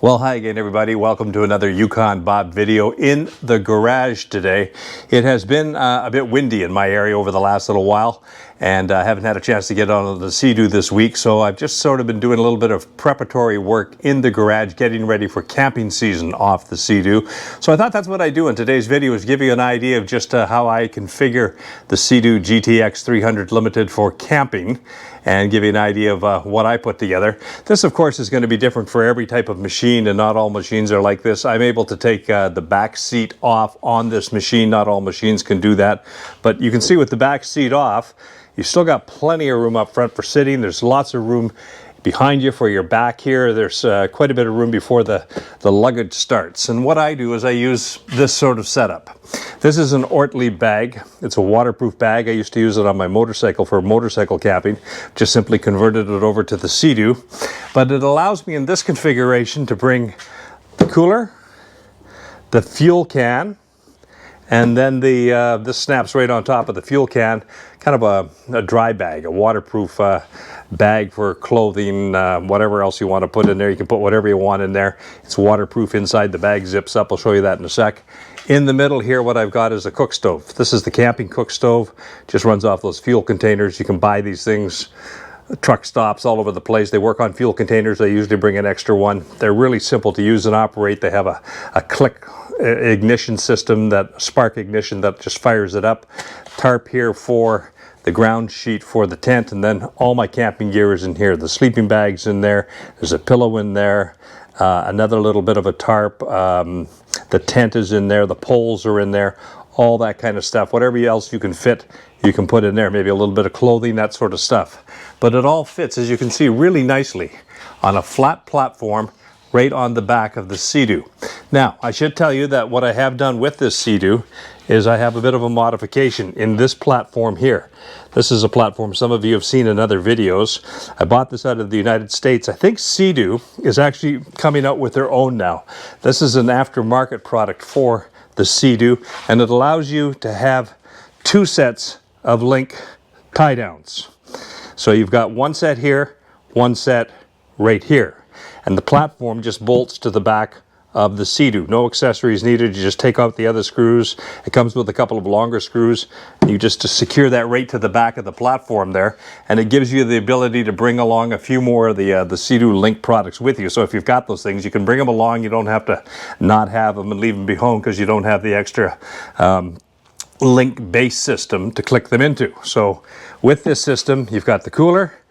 Well, hi again, everybody. Welcome to another Yukon Bob video in the garage today. It has been a bit windy in my area over the last little while, and I haven't had a chance to get on the Seadoo this week, so I've just sort of been doing a little bit of preparatory work in the garage, getting ready for camping season off the Seadoo. So I thought that's what I do in today's video, is give you an idea of just how I configure the Seadoo GTX 300 Limited for camping, and give you an idea of what I put together. This, of course, is going to be different for every type of machine, and not all machines are like this. I'm able to take the back seat off on this machine. Not all machines can do that, but you can see with the back seat off, you've still got plenty of room up front for sitting. There's lots of room behind you for your back here. There's quite a bit of room before the luggage starts. And what I do is I use this sort of setup. This is an Ortley bag. It's a waterproof bag. I used to use it on my motorcycle for motorcycle camping. Just simply converted it over to the Seadoo. But it allows me in this configuration to bring the cooler, the fuel can, and then this snaps right on top of the fuel can, kind of a dry bag, a waterproof bag for clothing, whatever else you want to put in there. You can put whatever you want in there. It's waterproof inside. The bag zips up. I'll show you that in a sec. In the middle here, what I've got is a cook stove. This is the camping cook stove. Just runs off those fuel containers. You can buy these things truck stops all over the place. They work on fuel containers. I usually bring an extra one. They're really simple to use and operate. They have a click ignition system, that spark ignition that just fires it up. Tarp here for the ground sheet for the tent, and then all my camping gear is in here. The sleeping bag's in there. There's a pillow in there. Another little bit of a tarp. The tent is in there. The poles are in there. All that kind of stuff. Whatever else you can fit, you can put in there. Maybe a little bit of clothing, that sort of stuff. But it all fits, as you can see, really nicely on a flat platform right on the back of the Seadoo. Now, I should tell you that what I have done with this Seadoo is I have a bit of a modification in this platform here. This is a platform some of you have seen in other videos. I bought this out of the United States. I think Seadoo is actually coming out with their own now. This is an aftermarket product for the Seadoo, and it allows you to have two sets of link tie downs. So you've got one set here, one set right here. And the platform just bolts to the back of the Seadoo. No accessories needed. You just take out the other screws. It comes with a couple of longer screws. You just secure that right to the back of the platform there, and it gives you the ability to bring along a few more of the Seadoo Link products with you. So if you've got those things, you can bring them along. You don't have to not have them and leave them behind because you don't have the extra link base system to click them into. So with this system, you've got the cooler,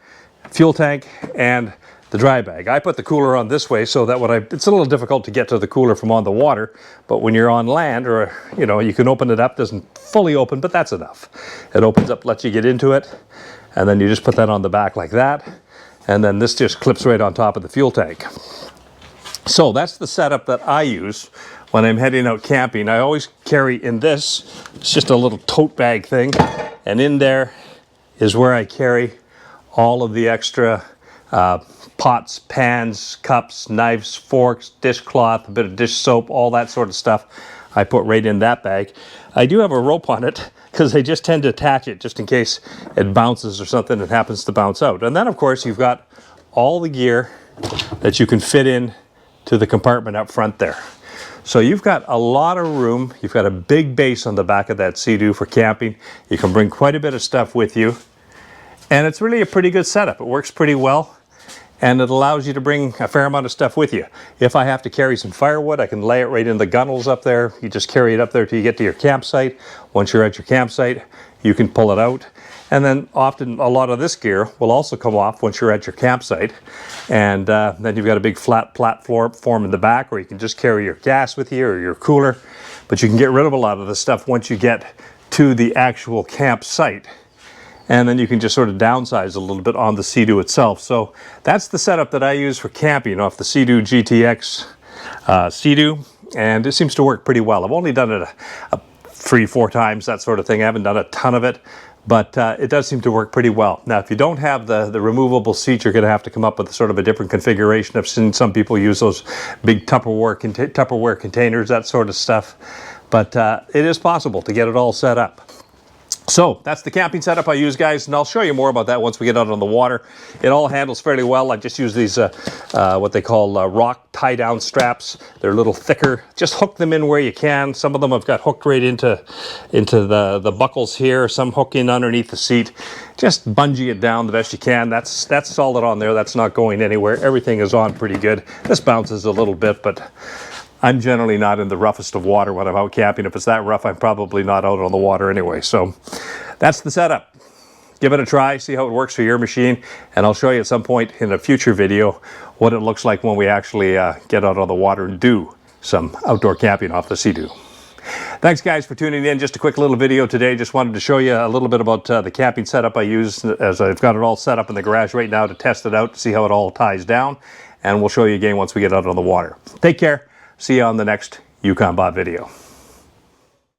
fuel tank, and the dry bag. I put the cooler on this way so that it's a little difficult to get to the cooler from on the water, but when you're on land, or you can open it up. Doesn't fully open, but that's enough. It opens up, lets you get into it, and then you just put that on the back like that, and then this just clips right on top of the fuel tank. So that's the setup that I use when I'm heading out camping. I always carry in this, it's just a little tote bag thing, and in there is where I carry all of the extra pots, pans, cups, knives, forks, dishcloth, a bit of dish soap, all that sort of stuff I put right in that bag. I do have a rope on it because I just tend to attach it just in case it bounces or something and happens to bounce out. And then, of course, you've got all the gear that you can fit in to the compartment up front there. So you've got a lot of room. You've got a big base on the back of that Seadoo for camping. You can bring quite a bit of stuff with you. And it's really a pretty good setup. It works pretty well, and it allows you to bring a fair amount of stuff with you. If I have to carry some firewood, I can lay it right in the gunnels up there. You just carry it up there till you get to your campsite. Once you're at your campsite, you can pull it out. And then often a lot of this gear will also come off once you're at your campsite. And then you've got a big flat platform in the back, or you can just carry your gas with you or your cooler. But you can get rid of a lot of the stuff once you get to the actual campsite. And then you can just sort of downsize a little bit on the Seadoo itself. So that's the setup that I use for camping off the Seadoo GTX Seadoo, and it seems to work pretty well. I've only done it 3-4 times, that sort of thing. I haven't done a ton of it, but it does seem to work pretty well. Now, if you don't have the removable seat, you're going to have to come up with sort of a different configuration. I've seen some people use those big Tupperware containers, that sort of stuff, but it is possible to get it all set up. So that's the camping setup I use, guys, and I'll show you more about that once we get out on the water. It all handles fairly well. I just use these what they call rock tie-down straps. They're a little thicker. Just hook them in where you can. Some of them I've got hooked right into the buckles here. Some hook in underneath the seat. Just bungee it down the best you can. That's solid on there. That's not going anywhere. Everything is on pretty good. This bounces a little bit, but I'm generally not in the roughest of water when I'm out camping. If it's that rough, I'm probably not out on the water anyway. So that's the setup. Give it a try, see how it works for your machine, and I'll show you at some point in a future video what it looks like when we actually get out on the water and do some outdoor camping off the Seadoo. Thanks, guys, for tuning in. Just a quick little video today. Just wanted to show you a little bit about the camping setup I use, as I've got it all set up in the garage right now to test it out, to see how it all ties down, and we'll show you again once we get out on the water. Take care. See you on the next Yukon Bob video.